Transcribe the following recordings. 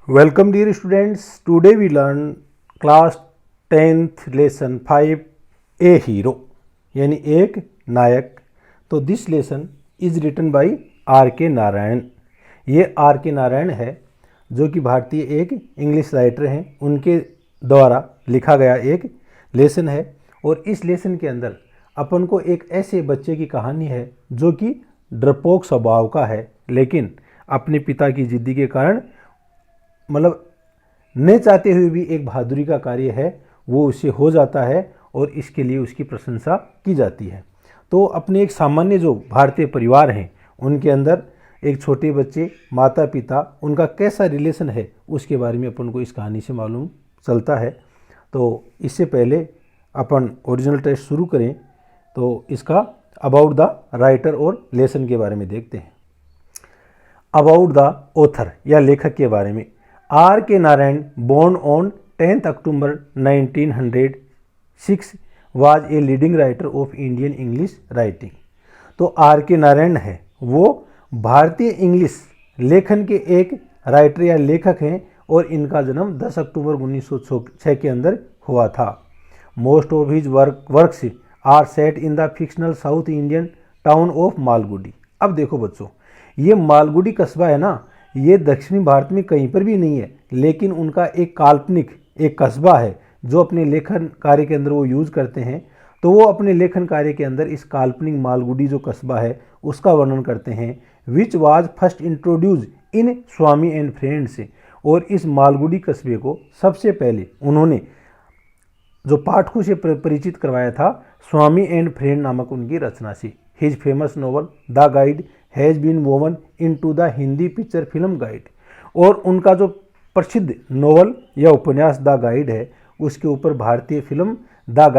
Welcome dear students. Today we learn class 10th lesson 5 a hero यानी एक नायक. तो this lesson is written by R K Narayan. ये are K Narayan है जो कि भारतीय एक इंग्लिश राइटर हैं. उनके द्वारा लिखा गया एक लेसन है और इस लेसन के अंदर अपन को एक ऐसे बच्चे की कहानी है जो कि डरपोक स्वभाव का है, लेकिन अपने पिता की जिद्दी के कारण मतलब न चाहते हुए भी एक बहादुरी का कार्य है वो उससे हो जाता है और इसके लिए उसकी प्रशंसा की जाती है. तो अपने एक सामान्य जो भारतीय परिवार हैं उनके अंदर एक छोटे बच्चे, माता पिता, उनका कैसा रिलेशन है उसके बारे में अपन को इस कहानी से मालूम चलता है. तो इससे पहले अपन ओरिजिनल टेस्ट शुरू करें तो इसका अबाउट द राइटर और लेसन के बारे में देखते हैं. अबाउट द ऑथर या लेखक के बारे में. Are K Narayan born on 10th October 1906 was a leading writer of Indian English writing. तो आर के नारायण है वो भारतीय इंग्लिश लेखन के एक राइटर या लेखक हैं और इनका जन्म 10 अक्टूबर 1906 के अंदर हुआ था. Most of his works are set in the fictional South Indian town of Malgudi. अब देखो बच्चों, ये मालगुडी कस्बा है ना, ये दक्षिणी भारत में कहीं पर भी नहीं है, लेकिन उनका एक काल्पनिक एक कस्बा है जो अपने लेखन कार्य के अंदर वो यूज़ करते हैं. तो वो अपने लेखन कार्य के अंदर इस काल्पनिक मालगुडी जो कस्बा है उसका वर्णन करते हैं. Which was first introduce in Swami and friends. और इस मालगुडी कस्बे को सबसे पहले उन्होंने जो पाठकों से परिचित करवाया था स्वामी एंड फ्रेंड नामक उनकी रचना से. His famous novel the Guide has been woven into the Hindi picture film Guide. और उनका जो प्रसिद्ध नॉवल या उपन्यास द गाइड है उसके ऊपर भारतीय फिल्म द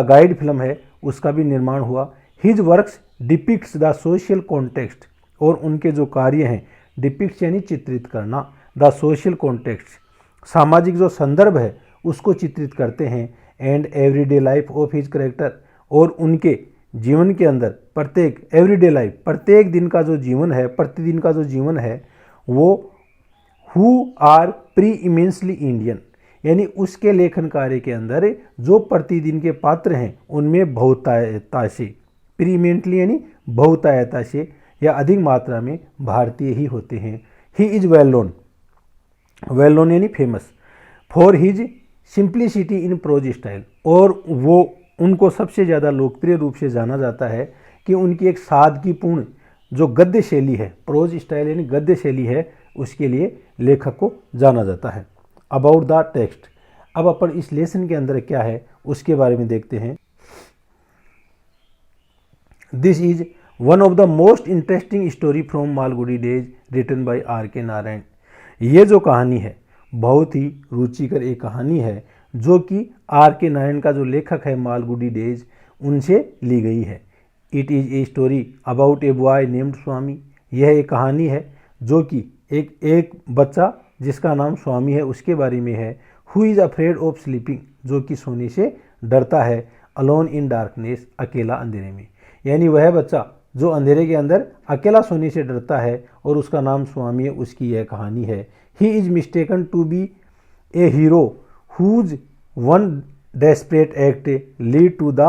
गाइड फिल्म है उसका भी निर्माण हुआ. His works depicts the social context. और उनके जो कार्य हैं, डिपिक्ट्स यानी चित्रित करना, द सोशल कॉन्टेक्स्ट सामाजिक जो संदर्भ है उसको चित्रित करते हैं. And everyday life of his character. और उनके जीवन के अंदर प्रत्येक एवरीडे लाइफ प्रत्येक दिन का जो जीवन है, प्रतिदिन का जो जीवन है वो who are preeminently Indian यानी उसके लेखन कार्य के अंदर जो प्रतिदिन के पात्र हैं उनमें बहुतायता से, प्रीमेंटली यानी बहुतायता से या अधिक मात्रा में भारतीय ही होते हैं. ही इज वेल नोन यानी famous for his simplicity in prose style. और वो उनको सबसे ज़्यादा लोकप्रिय रूप से जाना जाता है कि उनकी एक सादगीपूर्ण जो गद्य शैली है, प्रोज स्टाइल यानी गद्य शैली है, उसके लिए लेखक को जाना जाता है. About the text. अब अपन इस लेसन के अंदर क्या है उसके बारे में देखते हैं. This is one of the most interesting story from Malgudi days written by R K Narayan. ये जो कहानी है बहुत ही रुचिकर एक कहानी है जो कि आर के नारायण का जो लेखक है मालगुडी डेज उनसे ली गई है. It is a story about a boy named Swami. यह एक कहानी है जो कि एक बच्चा जिसका नाम स्वामी है उसके बारे में है. Who is afraid of sleeping. जो कि सोने से डरता है. Alone in darkness. अकेला अंधेरे में. यानी वह बच्चा जो अंधेरे के अंदर अकेला सोने से डरता है और उसका नाम स्वामी है, उसकी यह कहानी है. He is mistaken to be a hero whose one desperate act lead to the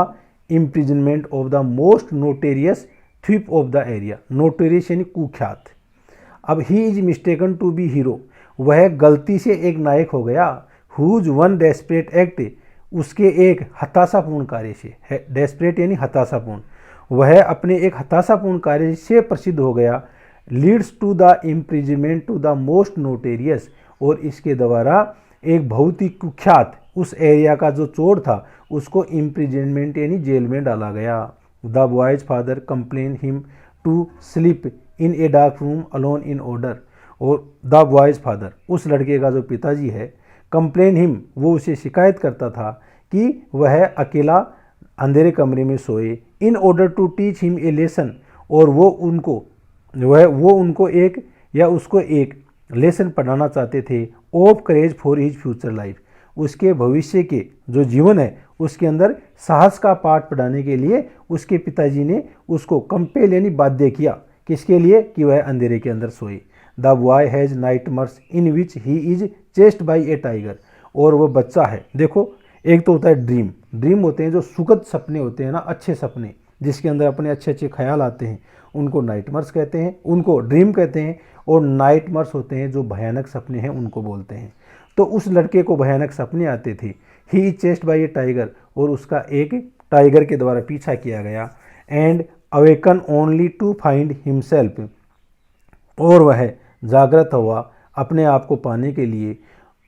imprisonment of the most notorious thief of the area. Notorious यानी कुख्यात. अब he is mistaken to be hero. वह गलती से एक नायक हो गया. whose one desperate act उसके एक हताशापूर्ण कार्य से है. desperate यानी हताशापूर्ण. वह अपने एक हताशापूर्ण कार्य से प्रसिद्ध हो गया. leads to the imprisonment to the most notorious. और इसके द्वारा एक बहुत ही कुख्यात उस एरिया का जो चोर था उसको इम्प्रिजनमेंट यानी जेल में डाला गया. The boy's father complain him to sleep in a dark room alone in order. और द बॉयज फादर उस लड़के का जो पिताजी है, कंप्लेन हिम वो उसे शिकायत करता था कि वह अकेला अंधेरे कमरे में सोए. In order to teach him a lesson. और वो उनको एक या उसको एक लेसन पढ़ाना चाहते थे. Of courage for his future life. उसके भविष्य के जो जीवन है उसके अंदर साहस का पाठ पढ़ाने के लिए उसके पिताजी ने उसको कंपेल यानी बाध्य किया. किसके लिए? कि वह अंधेरे के अंदर सोए. The boy has nightmares in which he is chased by a tiger. और वो बच्चा है, देखो एक तो होता है ड्रीम, ड्रीम होते हैं जो सुखद सपने होते हैं ना, अच्छे सपने जिसके अंदर अपने अच्छे अच्छे ख्याल आते हैं, उनको नाइटमर्स कहते हैं, उनको ड्रीम कहते हैं। और नाइटमर्स होते हैं जो भयानक सपने हैं, उनको बोलते हैं। तो उस लड़के को भयानक सपने आते थे। He is chased by a tiger, और उसका एक टाइगर के द्वारा पीछा किया गया। And awaken only to find himself, और वह जागृत हुआ अपने आप को पाने के लिए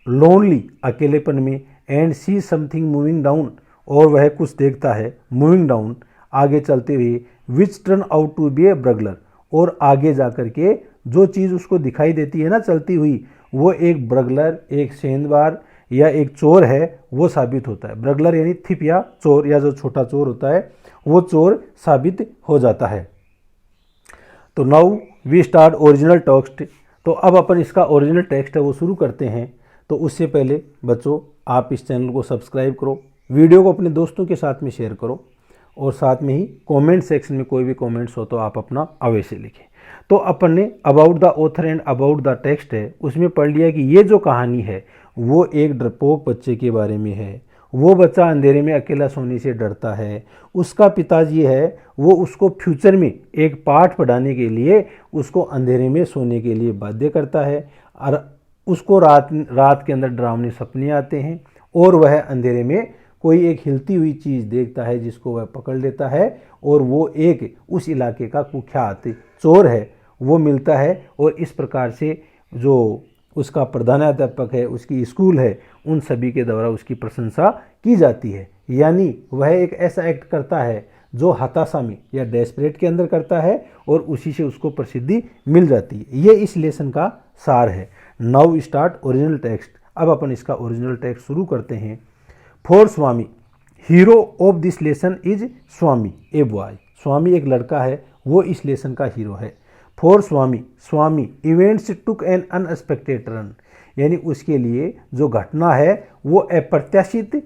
लोनली, अकेलेपन में। And see something moving down, और वह कुछ देखता है मूविंग डाउन, आगे चलते हुए, which turn out to be a burglar, और आगे जाकर के जो चीज़ उसको दिखाई देती है ना चलती हुई, वो एक ब्रगलर, एक सेंधमार या एक चोर है, वो साबित होता है। ब्रगलर यानी थिप या चोर, या जो छोटा चोर होता है वो चोर साबित हो जाता है। तो now we start original text. तो अब अपन इसका ओरिजिनल टेक्स्ट है वो शुरू करते हैं। तो उससे पहले बच्चों, आप इस चैनल को सब्सक्राइब करो, वीडियो को अपने दोस्तों के साथ में शेयर करो, और साथ में ही कमेंट सेक्शन में कोई भी कमेंट्स हो तो आप अपना अवश्य लिखें। तो अपन ने about the author and about the text है उसमें पढ़ लिया कि ये जो कहानी है वो एक डरपोक बच्चे के बारे में है। वो बच्चा अंधेरे में अकेला सोने से डरता है। उसका पिताजी है वो उसको फ्यूचर में एक पाठ पढ़ाने के लिए उसको अंधेरे में सोने के लिए बाध्य करता है, और उसको रात के अंदर डरावने सपने आते हैं, और वह अंधेरे में कोई एक हिलती हुई चीज़ देखता है जिसको वह पकड़ लेता है, और वो एक उस इलाके का कुख्यात चोर है वो मिलता है। और इस प्रकार से जो उसका प्रधानाध्यापक है, उसकी स्कूल है, उन सभी के द्वारा उसकी प्रशंसा की जाती है। यानी वह एक ऐसा एक्ट करता है जो हताशा में या डेस्परेट के अंदर करता है, और उसी से उसको प्रसिद्धि मिल जाती है। ये इस लेसन का सार है। Now start original text. अब अपन इसका ओरिजिनल टेक्स्ट शुरू करते हैं। For Swami, hero of this lesson is Swami a boy. Swami एक लड़का है, वो इस लेसन का हीरो है। For Swami, Swami events took an unexpected turn, यानी उसके लिए जो घटना है वो अप्रत्याशित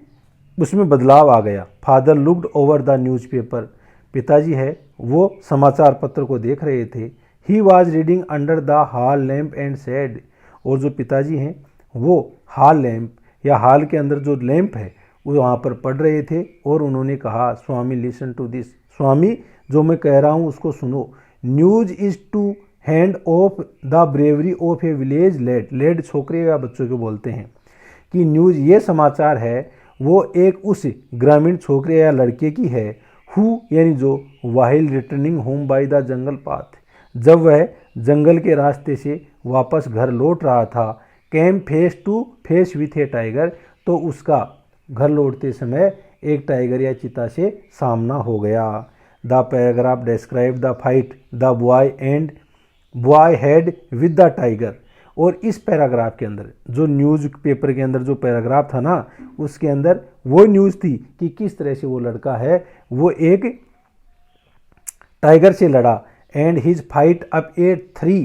उसमें बदलाव आ गया। Father looked over the newspaper, पिताजी है वो समाचार पत्र को देख रहे थे। He was reading under the hall lamp and said, और जो पिताजी हैं वो हॉल लैम्प या हॉल के अंदर जो लैम्प है वो वहाँ पर पढ़ रहे थे, और उन्होंने कहा, Swami listen to this, Swami जो मैं कह रहा हूँ उसको सुनो। News is to hand of the bravery of a village lad, lad छोकरे या बच्चों को बोलते हैं कि न्यूज़ ये समाचार है वो एक उस ग्रामीण छोकरे या लड़के की है, हु यानी जो, while returning home by the jungle path, जब वह जंगल के रास्ते से वापस घर लौट रहा था। Came face to face with a tiger, तो उसका घर लौटते समय एक टाइगर या चीता से सामना हो गया। The paragraph describe the fight the boy and boy had with the tiger, और इस पैराग्राफ के अंदर जो न्यूज़ पेपर के अंदर जो पैराग्राफ था ना, उसके अंदर वो न्यूज़ थी कि किस तरह से वो लड़का है वो एक टाइगर से लड़ा। And his fight up a tree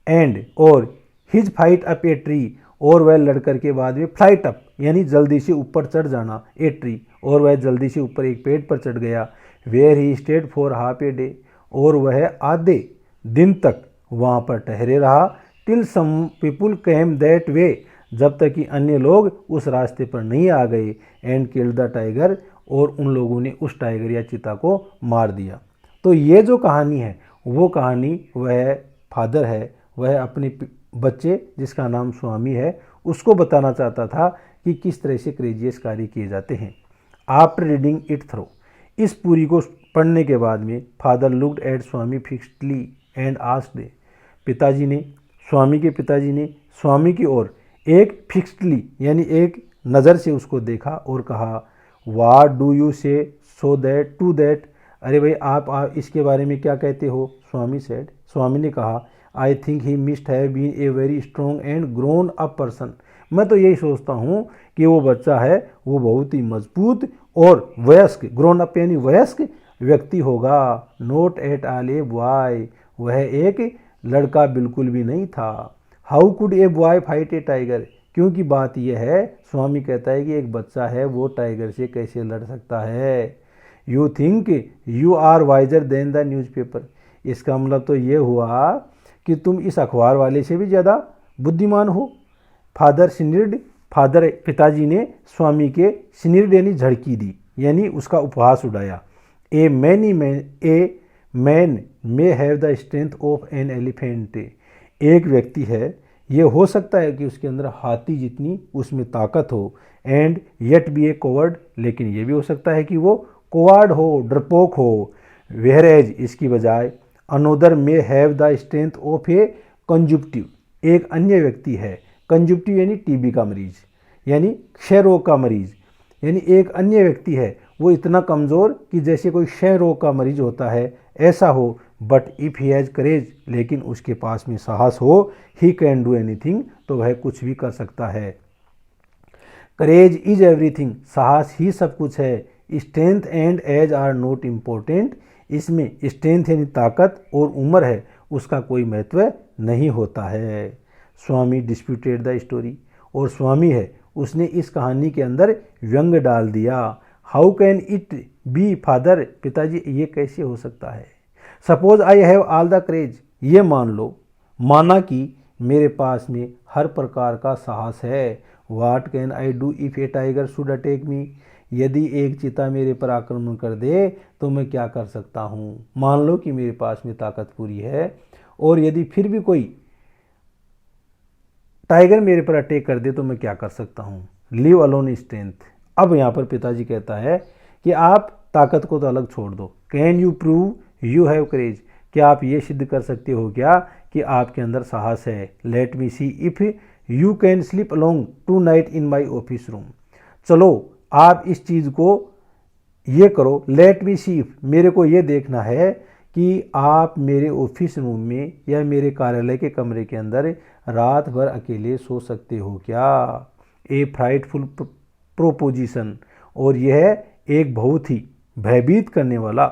and, और his fight up a tree, और वह लड़कर के बाद में फ्लाइट अप यानी जल्दी से ऊपर चढ़ जाना, ए ट्री, और वह जल्दी से ऊपर एक पेड़ पर चढ़ गया। Where he stayed for half a day, और वह आधे दिन तक वहाँ पर ठहरे रहा। Till some people came that way, जब तक कि अन्य लोग उस रास्ते पर नहीं आ गए। एंड किल्ड द टाइगर, और उन लोगों ने उस टाइगर या चीता को मार दिया। तो ये जो कहानी है वो कहानी वह फादर है, वह अपने बच्चे जिसका नाम स्वामी है उसको बताना चाहता था कि किस तरह से क्रेजियस कार्य किए जाते हैं। आफ्टर रीडिंग इट थ्रो, इस पूरी को पढ़ने के बाद में, father looked at Swami fixedly and asked, पिताजी ने, स्वामी के पिताजी ने स्वामी की ओर एक फिक्स्डली यानी एक नज़र से उसको देखा और कहा, व्हाट डू यू से सो दैट टू दैट, अरे भाई आप इसके बारे में क्या कहते हो। स्वामी सेड, स्वामी ने कहा, I think he must have been a very strong and grown up person, मैं तो यही सोचता हूँ कि वो बच्चा है वो बहुत ही मजबूत और वयस्क, ग्रोन अप यानी वयस्क व्यक्ति होगा। Note at all a boy, वह एक लड़का बिल्कुल भी नहीं था। How could a boy fight A tiger, क्योंकि बात यह है, स्वामी कहता है कि एक बच्चा है वो टाइगर से कैसे लड़ सकता है। You think you are wiser than the newspaper, इसका मतलब तो ये हुआ कि तुम इस अखबार वाले से भी ज़्यादा बुद्धिमान हो। फादर स्निर्ड, पिताजी ने स्वामी के स्निर्ड यानी झड़की दी, यानी उसका उपहास उड़ाया। A man may have the strength of an elephant. एक व्यक्ति है, ये हो सकता है कि उसके अंदर हाथी जितनी उसमें ताकत हो, and yet be A coward, लेकिन ये भी हो सकता है कि वो कोवार्ड हो, डरपोक हो। वेयरएज इसकी बजाय another may have the strength of a consumptive, एक अन्य व्यक्ति है, कंजुप्टिव यानी टीबी का मरीज, यानी क्षय रोग का मरीज, यानी एक अन्य व्यक्ति है वो इतना कमज़ोर कि जैसे कोई क्षय रोग का मरीज होता है ऐसा हो। बट इफ़ ही हैज़ करेज, लेकिन उसके पास में साहस हो, ही कैन डू एनीथिंग, तो वह कुछ भी कर सकता है। करेज इज एवरीथिंग, साहस ही सब कुछ है। Strength and age are not important, इसमें स्ट्रेंथ यानी ताकत और उम्र है उसका कोई महत्व नहीं होता है। स्वामी डिस्प्यूटेड द स्टोरी, और स्वामी है उसने इस कहानी के अंदर व्यंग डाल दिया। How can it be father, पिताजी ये कैसे हो सकता है। Suppose I have all the courage, ये मान लो, माना कि मेरे पास में हर प्रकार का साहस है। What can I do if A tiger should attack मी, यदि एक चीता मेरे पर आक्रमण कर दे तो मैं क्या कर सकता हूँ। मान लो कि मेरे पास में ताकत पूरी है, और यदि फिर भी कोई टाइगर मेरे पर अटैक कर दे तो मैं क्या कर सकता हूँ। Live alone strength. अब यहाँ पर पिताजी कहता है कि आप ताकत को तो अलग छोड़ दो। Can you prove you have courage, क्या आप ये सिद्ध कर सकते हो क्या कि आपके अंदर साहस है। Let me see if you can sleep alone tonight in my office room, चलो आप इस चीज़ को ये करो। लेट मी सी इफ, मेरे को ये देखना है कि आप मेरे ऑफिस रूम में या मेरे कार्यालय के कमरे के अंदर रात भर अकेले सो सकते हो क्या। ए फ्राइटफुल प्रोपोजिशन, और यह एक बहुत ही भयभीत करने वाला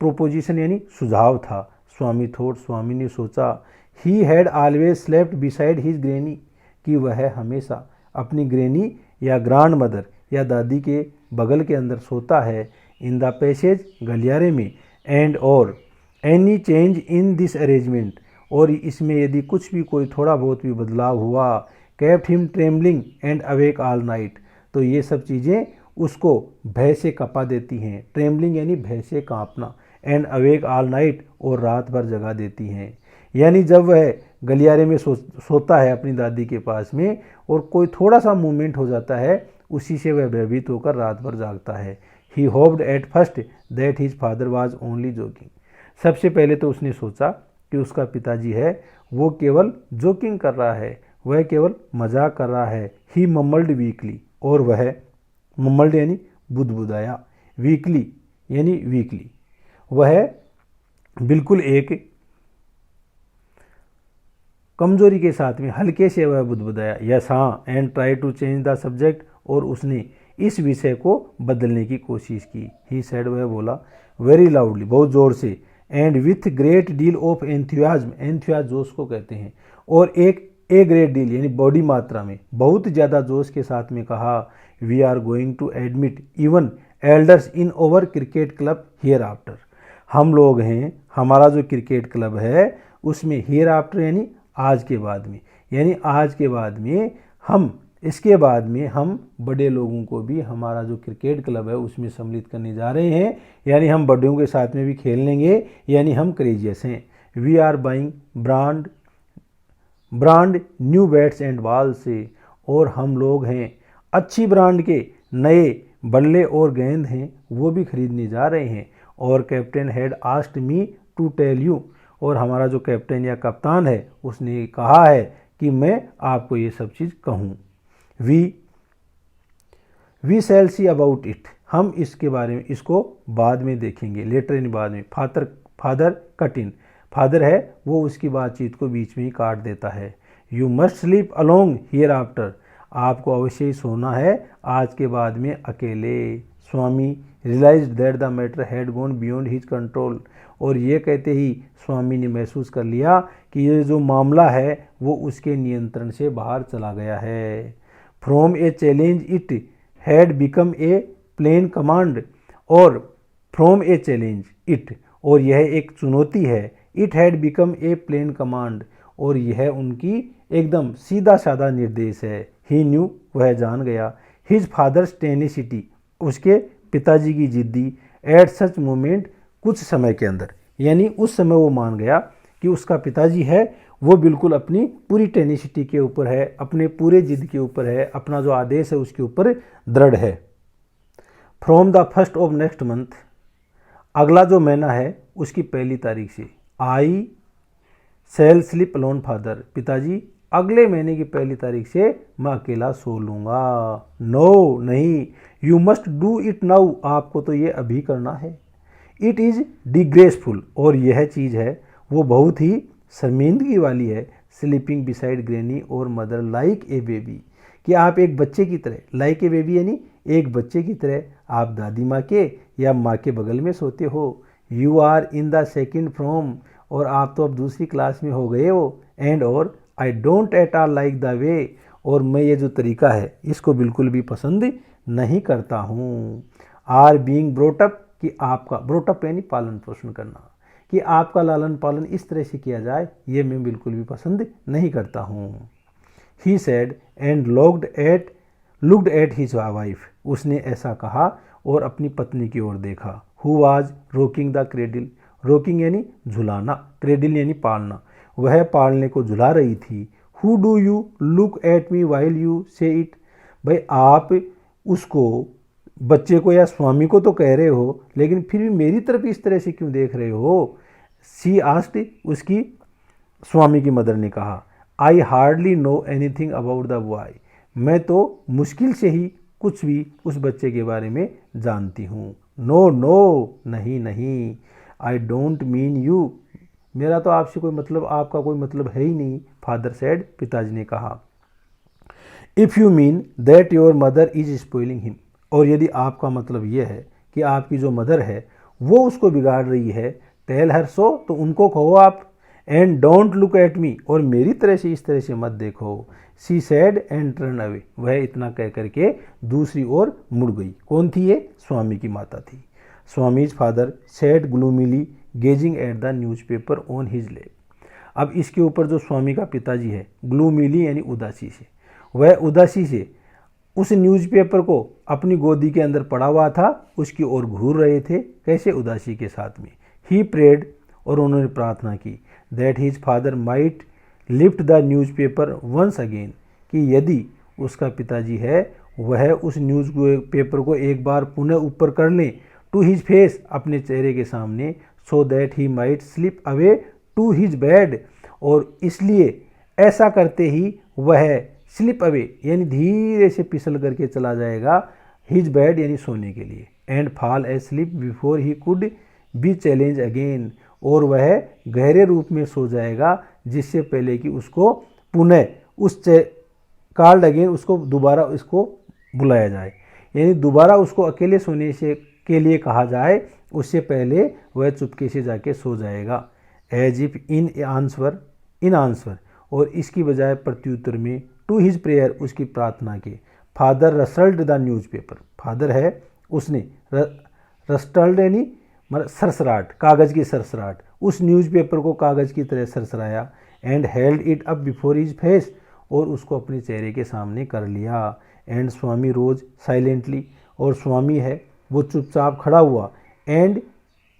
प्रोपोजिशन यानी सुझाव था। स्वामी थॉट, स्वामी ने सोचा। He had always slept beside his granny, कि वह हमेशा अपनी ग्रैनी या ग्रैंड मदर या दादी के बगल के अंदर सोता है। इन द पैसेज, गलियारे में, एंड और any change in this arrangement, और इसमें यदि कुछ भी कोई थोड़ा बहुत भी बदलाव हुआ, kept him trembling and awake all night, तो ये सब चीज़ें उसको भय से कपा देती हैं। ट्रेम्बलिंग यानी भय से कांपना, एंड अवेक ऑल नाइट, और रात भर जगा देती हैं। यानी जब वह गलियारे में सोता है अपनी दादी के पास में, और कोई थोड़ा सा मूवमेंट हो जाता है, उसी से वह भयभीत होकर रात भर जागता है। He hoped at first that his father was only joking, सबसे पहले तो उसने सोचा कि उसका पिताजी है वो केवल जोकिंग कर रहा है, वह केवल मजाक कर रहा है। ही मम्मल्ड वीकली, और वह मम्मल्ड यानी बुदबुदाया, वीकली यानी वीकली, वह बिल्कुल एक कमजोरी के साथ में हल्के से वह बुदबुदाया। यस हाँ, and try to change the subject, और उसने इस विषय को बदलने की कोशिश की। ही सेड, वह बोला, वेरी लाउडली, बहुत ज़ोर से, and with great deal of enthusiasm, enthusiasm जोश को कहते हैं, और एक ग्रेट डील यानी बड़ी मात्रा में, बहुत ज़्यादा जोश के साथ में कहा। We are going to admit even elders in our cricket club hereafter, हम लोग हैं, हमारा जो क्रिकेट क्लब है उसमें हियर आफ्टर यानी आज के बाद में, यानी आज के बाद में हम, इसके बाद में हम बड़े लोगों को भी हमारा जो क्रिकेट क्लब है उसमें सम्मिलित करने जा रहे हैं, यानी हम बड़ों के साथ में भी खेल लेंगे, यानी हम करेजियस हैं। We are buying brand new bats and ball से, और हम लोग हैं अच्छी ब्रांड के नए बल्ले और गेंद हैं वो भी खरीदने जा रहे हैं। और captain had asked me to tell you, और हमारा जो कैप्टन या कप्तान है उसने कहा है कि मैं आपको ये सब चीज़ कहूँ। We shall see about it, हम इसके बारे में, इसको बाद में देखेंगे, लेटर इन, बाद में। फादर कट इन, फादर है वो उसकी बातचीत को बीच में ही काट देता है। You must sleep along here after, आपको अवश्य ही सोना है आज के बाद में अकेले। Swami realised that the matter had gone beyond his control, और ये कहते ही स्वामी ने महसूस कर लिया कि ये जो मामला है वो उसके नियंत्रण से बाहर चला गया है। From a challenge it had become a plain command, और फ्रॉम ए चैलेंज इट, और यह एक चुनौती है, it had become a plain command, और यह उनकी एकदम सीधा साधा निर्देश है। ही न्यू, वह जान गया, हिज फादर्स टेनिसिटी, उसके पिताजी की जिद्दी, एट सच मोमेंट, कुछ समय के अंदर, यानी उस समय वो मान गया कि उसका पिताजी है वो बिल्कुल अपनी पूरी टेनिसिटी के ऊपर है, अपने पूरे जिद के ऊपर है, अपना जो आदेश है उसके ऊपर दृढ़ है। From the first of next month, अगला जो महीना है उसकी पहली तारीख से, आई सेल स्लिप अलोन फादर, पिताजी अगले महीने की पहली तारीख से मैं अकेला सो लूँगा। नो, नहीं, you must do it now, आपको तो ये अभी करना है। इट इज़ डिग्रेसफुल, और यह चीज़ है वो बहुत ही शर्मिंदगी वाली है, स्लीपिंग बिसाइड ग्रैनी और मदर लाइक ए बेबी, कि आप एक बच्चे की तरह, लाइक ए बेबी यानी एक बच्चे की तरह आप दादी माँ के या माँ के बगल में सोते हो। You are in the second form, और आप तो अब दूसरी क्लास में हो गए हो। एंड और I don't at all like the way, और मैं ये जो तरीका है इसको बिल्कुल भी पसंद नहीं करता हूँ। आर बीइंग ब्रोट अप, कि आपका ब्रोट अप यानी पालन पोषण करना, कि आपका लालन पालन इस तरह से किया जाए, ये मैं बिल्कुल भी पसंद नहीं करता हूँ। He said and looked at his wife, उसने ऐसा कहा और अपनी पत्नी की ओर देखा। Who was rocking the cradle, rocking यानी झुलाना, क्रेडिल यानी पालना, वह पालने को झुला रही थी। Who do you look at me while you से इट, भाई आप उसको, बच्चे को या स्वामी को तो कह रहे हो, लेकिन फिर भी मेरी तरफ इस तरह से क्यों देख रहे हो। सी आस्क्ड, उसकी स्वामी की मदर ने कहा। I hardly know anything about the boy, मैं तो मुश्किल से ही कुछ भी उस बच्चे के बारे में जानती हूँ। नो नो, नहीं नहीं, आई डोंट मीन यू, मेरा तो आपसे कोई मतलब, आपका कोई मतलब है ही नहीं। फादर सेड, पिताजी ने कहा। If you mean that your mother is spoiling him, और यदि आपका मतलब यह है कि आपकी जो मदर है वो उसको बिगाड़ रही है, टेल हर सो, तो उनको कहो आप। And don't look at me, और मेरी तरह से इस तरह से मत देखो। सी सैड एंड टर्न अवे, वह इतना कह करके दूसरी ओर मुड़ गई। कौन थी ये? स्वामी की माता थी। Swami's father said gloomily gazing at the newspaper on his lap, अब इसके ऊपर जो स्वामी का पिताजी है, ग्लूमिली यानी उदासी से, वह उदासी से उस न्यूज़पेपर को अपनी गोदी के अंदर पड़ा हुआ था उसकी ओर घूर रहे थे। कैसे? उदासी के साथ में। ही प्रेड, और उन्होंने प्रार्थना की, that his father might lift the newspaper once again, कि यदि उसका पिताजी है वह उस न्यूज़ पेपर को एक बार पुनः ऊपर कर लें, टू हिज फेस, अपने चेहरे के सामने, so that he might slip away to his bed, और इसलिए ऐसा करते ही वह स्लिप अवे यानी धीरे से फिसल करके चला जाएगा हिज बेड यानी सोने के लिए, and fall A slip before he could be challenge again, और वह गहरे रूप में सो जाएगा जिससे पहले कि उसको पुनः उस कॉल्ड अगेन, उसको दोबारा इसको बुलाया जाए, यानी दोबारा उसको अकेले सोने से के लिए कहा जाए, उससे पहले वह चुपके से जाके सो जाएगा। एज इफ इन आंसर, और इसकी बजाय प्रत्युत्तर में, टू हिज प्रेयर, उसकी प्रार्थना के, फादर रसल्ड द न्यूज़पेपर, फादर है उसने रस्टल्ड यानी सरसराट, कागज़ की सरसराट, उस न्यूज़पेपर को कागज़ की तरह सरसराया, and held it up before his face, और उसको अपने चेहरे के सामने कर लिया। एंड स्वामी रोज साइलेंटली, और स्वामी है वो चुपचाप खड़ा हुआ, एंड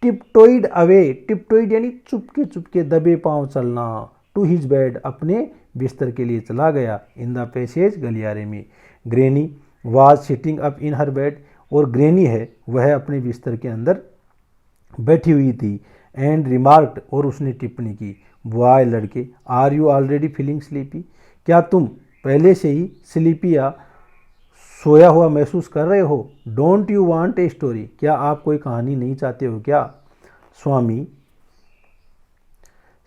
टिपटोइड अवे, टिपटोइड यानी चुपके चुपके दबे पांव चलना, टू हिज बेड, अपने बिस्तर के लिए चला गया, इन द पैसेज, गलियारे में। Granny was sitting up in her bed, और ग्रैनी है वह अपने बिस्तर के अंदर बैठी हुई थी। एंड रिमार्क्ड, और उसने टिप्पणी की, बॉय, लड़के, are you already feeling sleepy, क्या तुम पहले से ही स्लीपी या सोया हुआ महसूस कर रहे हो। Don't you want a story, क्या आप कोई कहानी नहीं चाहते हो क्या।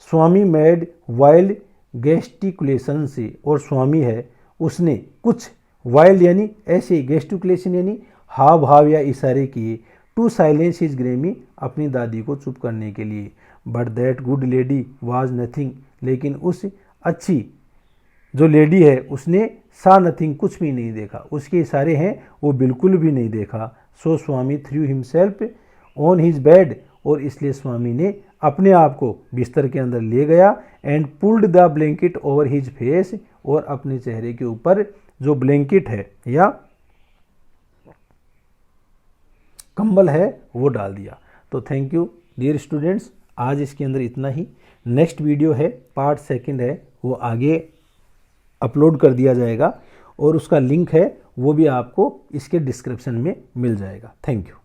स्वामी मेड वाइल्ड गेस्टिकुलेशन से, और स्वामी है उसने कुछ वाइल्ड यानी ऐसे, गेस्टिकुलेशन यानी हाव भाव या इशारे किए, टू साइलेंस हिज ग्रैनी, अपनी दादी को चुप करने के लिए। But that good lady was nothing, लेकिन उस अच्छी जो लेडी है उसने सा नथिंग, कुछ भी नहीं देखा, उसके इशारे हैं वो बिल्कुल भी नहीं देखा। So Swami threw himself on his bed, और इसलिए स्वामी ने अपने आप को बिस्तर के अंदर ले गया and pulled the blanket over his face, और अपने चेहरे के ऊपर जो ब्लैंकेट है या कंबल है वो डाल दिया। तो थैंक यू डियर स्टूडेंट्स, आज इसके अंदर इतना ही। नेक्स्ट वीडियो है पार्ट सेकंड है, वो आगे अपलोड कर दिया जाएगा और उसका लिंक है वो भी आपको इसके डिस्क्रिप्शन में मिल जाएगा। Thank you.